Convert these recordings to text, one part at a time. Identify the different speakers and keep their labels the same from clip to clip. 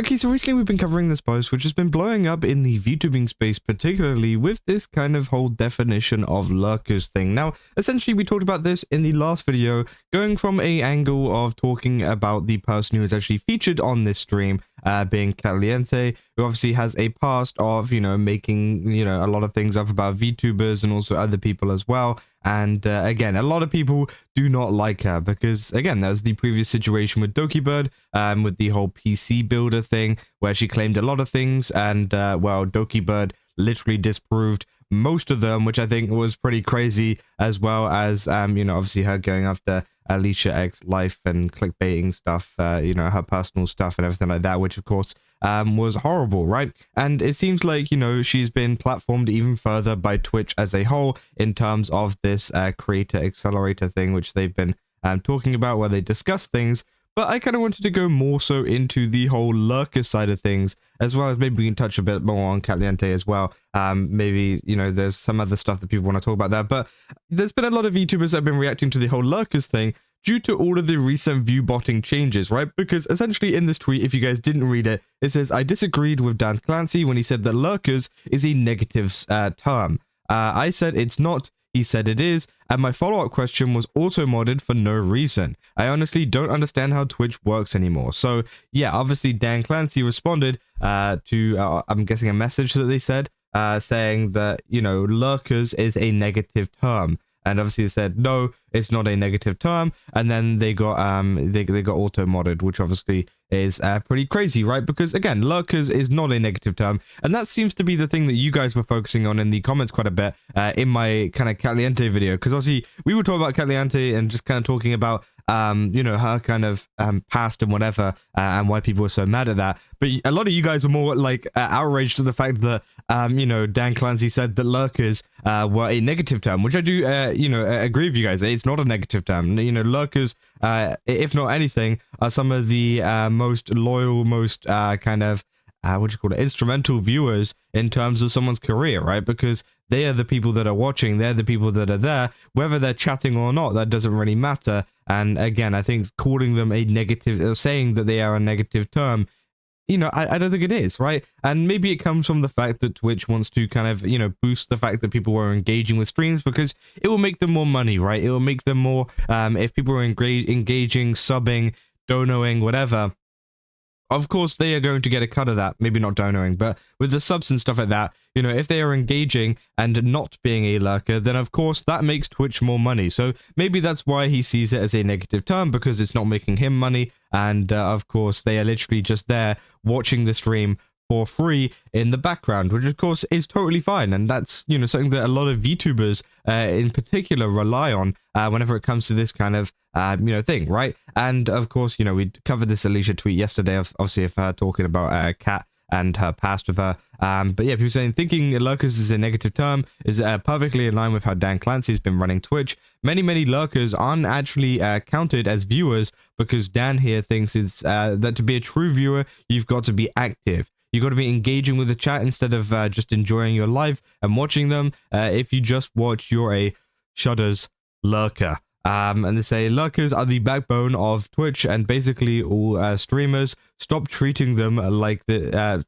Speaker 1: Okay, so recently we've been covering this post, which has been blowing up in the VTubing space, particularly with this kind of whole definition of lurkers thing. Now, essentially, we talked about this in the last video, going from an angle of talking about the person who is actually featured on this stream, being Caliente, who obviously has a past of, making, a lot of things up about VTubers and also other people as well. And again, a lot of people do not like her because, again, that was the previous situation with Dokibird, with the whole PC builder thing, where she claimed a lot of things, and, well, Dokibird literally disproved most of them, which I think was pretty crazy, as well as, obviously her going after aliciaxlife and clickbaiting stuff, her personal stuff and everything like that, which, of course, was horrible, right? And it seems like, she's been platformed even further by Twitch as a whole in terms of this creator accelerator thing, which they've been talking about, where they discuss things. But I kind of wanted to go more so into the whole lurker side of things, as well as maybe we can touch a bit more on Caliente as well. Maybe, there's some other stuff that people want to talk about there. But there's been a lot of VTubers that have been reacting to the whole lurkers thing due to all of the recent view botting changes, right? Because essentially in this tweet, if you guys didn't read it, it says, I disagreed with Dan Clancy when he said that lurkers is a negative term. I said it's not. He said it is, and my follow-up question was auto-modded for no reason. I honestly don't understand how Twitch works anymore. So, yeah, obviously Dan Clancy responded to, I'm guessing, a message that they said, saying that, lurkers is a negative term. And obviously they said, no, it's not a negative term. And then they got they got auto-modded, which obviously is pretty crazy, right? Because again, lurkers is not a negative term. And that seems to be the thing that you guys were focusing on in the comments quite a bit in my kind of Caliente video. Because obviously we were talking about Caliente and just kind of talking about, her kind of past and whatever, and why people were so mad at that. But a lot of you guys were more like outraged at the fact that, Dan Clancy said that lurkers were a negative term, which I do, agree with you guys. It's not a negative term. Lurkers, if not anything, are some of the most loyal, most kind of, instrumental viewers in terms of someone's career, right? Because they are the people that are watching, they're the people that are there, whether they're chatting or not, that doesn't really matter. And again, I think calling them a negative, or saying that they are a negative term, I don't think it is, right? And maybe it comes from the fact that Twitch wants to kind of, boost the fact that people are engaging with streams, because it will make them more money, right? It will make them more, if people are engaging, subbing, donoing, whatever, of course they are going to get a cut of that. Maybe not donoing, but with the subs and stuff like that, if they are engaging and not being a lurker, then of course that makes Twitch more money. So maybe that's why he sees it as a negative term, because it's not making him money. And of course they are literally just there watching the stream for free in the background, which of course is totally fine. And that's, something that a lot of VTubers in particular rely on whenever it comes to this kind of, thing, right? And of course, we covered this Alicia tweet yesterday, obviously, of her talking about Kat and her past with her. But yeah, people saying thinking lurkers is a negative term is perfectly in line with how Dan Clancy has been running Twitch. Many lurkers aren't actually counted as viewers, because Dan here thinks it's that to be a true viewer, you've got to be active. You got to be engaging with the chat instead of just enjoying your live and watching them. If you just watch, you're a shudders lurker. And they say lurkers are the backbone of Twitch, and basically all streamers. Stop treating them like the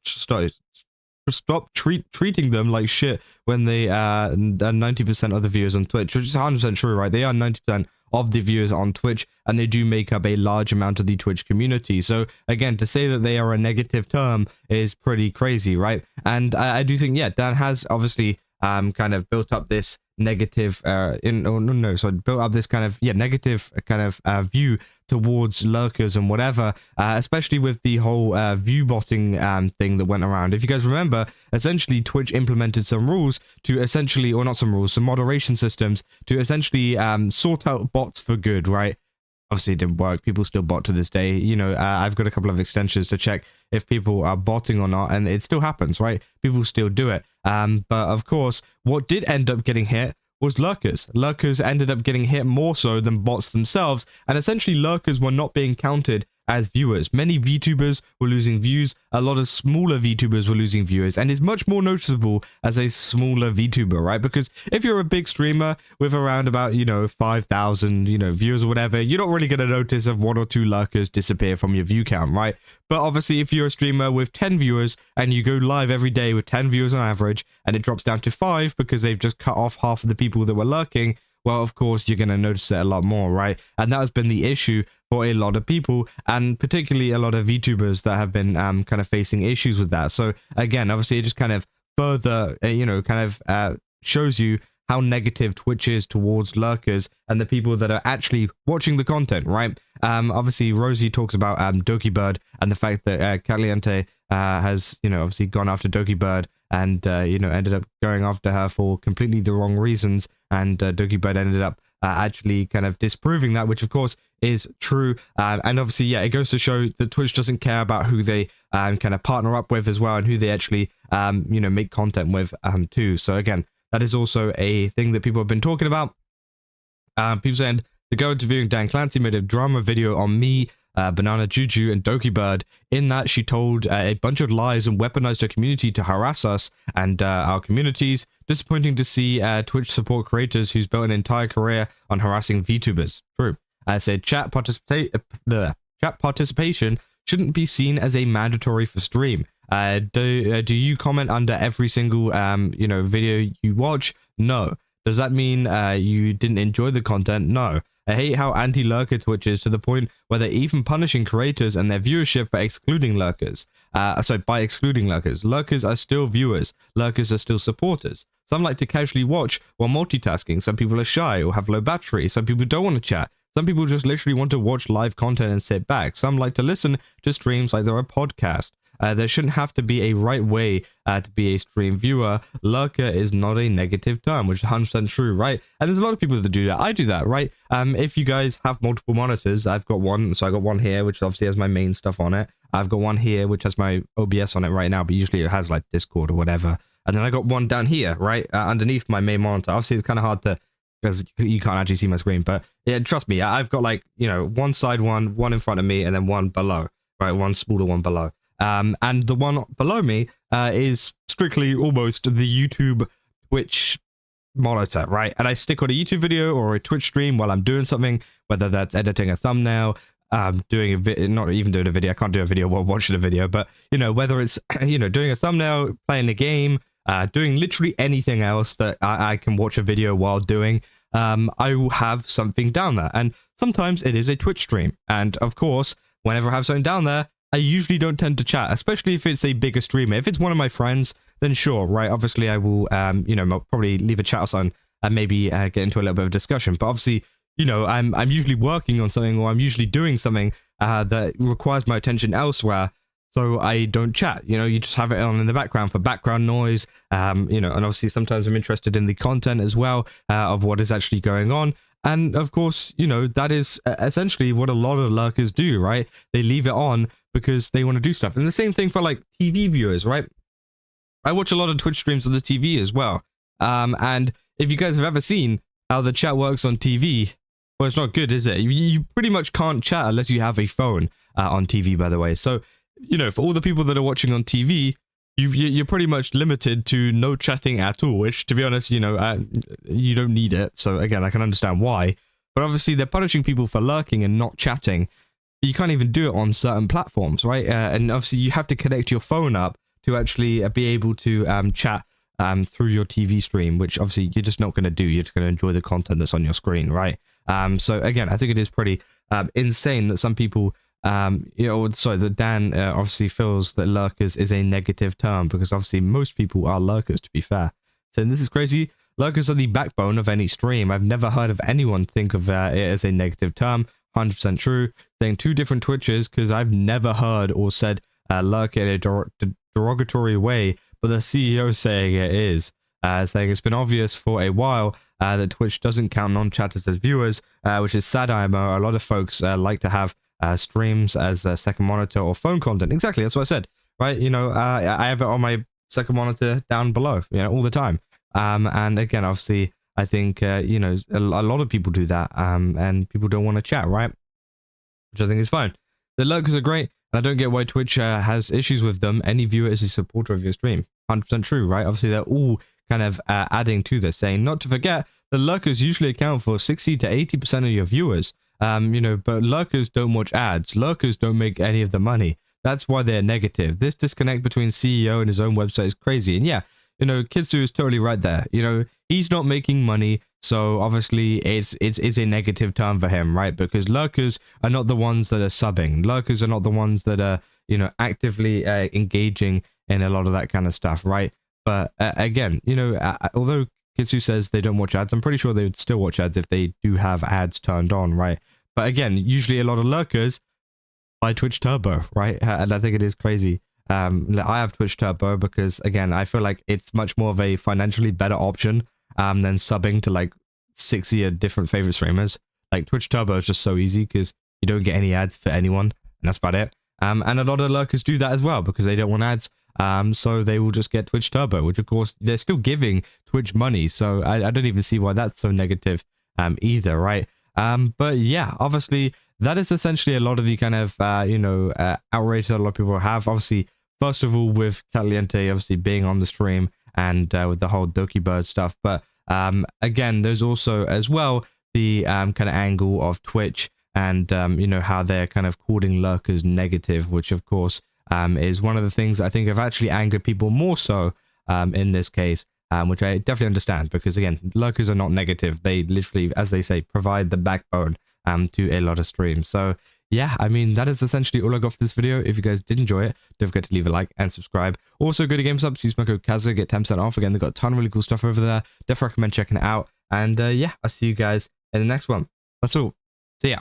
Speaker 1: treating them like shit when they are 90% of the viewers on Twitch, which is 100% true, right? They are 90% of the viewers on Twitch, and they do make up a large amount of the Twitch community. So again, to say that they are a negative term is pretty crazy, right? And I do think, yeah, Dan has obviously kind of built up this negative built up this kind of negative kind of view towards lurkers and whatever, especially with the whole view botting thing that went around. If you guys remember, essentially Twitch implemented some rules to essentially, or not some rules, some moderation systems to essentially sort out bots for good, right? Obviously it didn't work. People still bot to this day. I've got a couple of extensions to check if people are botting or not, and it still happens, right? People still do it. But of course, what did end up getting hit was lurkers. Lurkers ended up getting hit more so than bots themselves, and essentially lurkers were not being counted as viewers. Many VTubers were losing views, a lot of smaller VTubers were losing viewers, and it's much more noticeable as a smaller VTuber, right? Because if you're a big streamer with around about, 5,000, viewers or whatever, you're not really going to notice if 1 or 2 lurkers disappear from your view count, right? But obviously, if you're a streamer with 10 viewers and you go live every day with 10 viewers on average, and it drops down to 5 because they've just cut off half of the people that were lurking, well, of course, you're going to notice it a lot more, right? And that has been the issue for a lot of people, and particularly a lot of VTubers that have been kind of facing issues with that. So again, obviously, it just kind of further, shows you how negative Twitch is towards lurkers and the people that are actually watching the content, right? Obviously, Rosie talks about Dokibird and the fact that Caliente has, obviously gone after Dokibird and, ended up going after her for completely the wrong reasons. And Dokibird ended up actually kind of disproving that, which of course is true. And obviously, yeah, it goes to show that Twitch doesn't care about who they kind of partner up with as well, and who they actually, make content with too. So again, that is also a thing that people have been talking about. People saying the girl interviewing Dan Clancy made a drama video on me, Banana Juju, and Dokibird. In that, she told a bunch of lies and weaponized her community to harass us and our communities. Disappointing to see Twitch support creators who's built an entire career on harassing VTubers. True. I said chat participation shouldn't be seen as a mandatory for stream. Do you comment under every single video you watch? No. Does that mean you didn't enjoy the content? No. I hate how anti-lurker Twitch is, to the point where they're even punishing creators and their viewership for excluding lurkers. By excluding lurkers. Lurkers are still viewers. Lurkers are still supporters. Some like to casually watch while multitasking. Some people are shy or have low battery. Some people don't want to chat. Some people just literally want to watch live content and sit back. Some like to listen to streams like they're a podcast. There shouldn't have to be a right way to be a stream viewer. Lurker is not a negative term, which is 100% true, right? And there's a lot of people that do that. I do that, right? If you guys have multiple monitors, I've got one. So I got one here, which obviously has my main stuff on it. I've got one here, which has my OBS on it right now, but usually it has like Discord or whatever. And then I got one down here, right? Underneath my main monitor. Obviously, it's kind of hard to, because you can't actually see my screen, but yeah, trust me, I've got like, one side one in front of me, and then one below, right? One smaller one below. And the one below me is strictly almost the YouTube Twitch monitor, right? And I stick on a YouTube video or a Twitch stream while I'm doing something, whether that's editing a thumbnail, doing a not even doing a video. I can't do a video while watching a video, but whether it's doing a thumbnail, playing a game, doing literally anything else that I can watch a video while doing, I will have something down there. And sometimes it is a Twitch stream, and of course, whenever I have something down there, I usually don't tend to chat, especially if it's a bigger streamer. If it's one of my friends, then sure, right? Obviously, I will, probably leave a chat or something and maybe get into a little bit of discussion. But obviously, I'm usually working on something, or I'm usually doing something that requires my attention elsewhere. So I don't chat. You just have it on in the background for background noise. And obviously sometimes I'm interested in the content as well of what is actually going on. And of course, that is essentially what a lot of lurkers do, right? They leave it on because they want to do stuff. And the same thing for like TV viewers, right? I watch a lot of Twitch streams on the TV as well. And if you guys have ever seen how the chat works on TV, well, it's not good, is it? You pretty much can't chat unless you have a phone on TV, by the way. So, for all the people that are watching on TV, you're pretty much limited to no chatting at all, which, to be honest, you don't need it. So again, I can understand why. But obviously, they're punishing people for lurking and not chatting. You can't even do it on certain platforms, right? And obviously, you have to connect your phone up to actually be able to chat through your TV stream, which obviously you're just not going to do. You're just going to enjoy the content that's on your screen, right? So again, I think it is pretty insane that some people, that Dan obviously feels that lurkers is a negative term, because obviously most people are lurkers, to be fair. So this is crazy. Lurkers are the backbone of any stream. I've never heard of anyone think of it as a negative term. 100% true. Saying two different Twitches, because I've never heard or said lurker in a derogatory way, but the CEO saying it is. Saying it's been obvious for a while that Twitch doesn't count non-chatters as viewers, which is sad, IMO. A lot of folks like to have streams as a second monitor or phone content. Exactly, that's what I said, right? I have it on my second monitor down below, all the time. And again, obviously, I think, a lot of people do that, and people don't want to chat, right? Which I think is fine. the lurkers are great, and I don't get why Twitch has issues with them. Any viewer is a supporter of your stream. 100% true, right? Obviously, they're all kind of adding to this, saying not to forget, the lurkers usually account for 60 to 80% of your viewers. You know, but lurkers don't watch ads. Lurkers don't make any of the money. That's why they're negative. This disconnect between CEO and his own website is crazy. And yeah, you know, Kitsu is totally right there. You know, he's not making money, so obviously it's a negative term for him, right? Because lurkers are not the ones that are subbing. Lurkers are not the ones that are, you know, actively engaging in a lot of that kind of stuff, right? But again, you know, although Kitsu says they don't watch ads, I'm pretty sure they would still watch ads if they do have ads turned on, right? But again, usually a lot of lurkers buy Twitch Turbo, right? And I think it is crazy. I have Twitch Turbo because, again, I feel like it's much more of a financially better option than subbing to like 60 different favorite streamers. Like Twitch Turbo is just so easy because you don't get any ads for anyone, and that's about it. And a lot of lurkers do that as well because they don't want ads. So they will just get Twitch Turbo, which of course they're still giving Twitch money. So I don't even see why that's so negative either, right? But yeah, obviously that is essentially a lot of the kind of, you know, outrage that a lot of people have. Obviously, first of all, with Caliente obviously being on the stream and with the whole Dokibird stuff. But again, there's also as well the kind of angle of Twitch and, you know, how they're kind of calling lurkers negative, which of course is one of the things I think have actually angered people more so in this case, which I definitely understand because, again, lurkers are not negative. They literally, as they say, provide the backbone to a lot of streams. So yeah, I mean, that is essentially all I got for this video. If you guys did enjoy it, don't forget to leave a like and subscribe. Also, go to GameStop, use my code Kazza, get 10% off. Again, they've got a ton of really cool stuff over there. Definitely recommend checking it out. And yeah, I'll see you guys in the next one. That's all. See ya.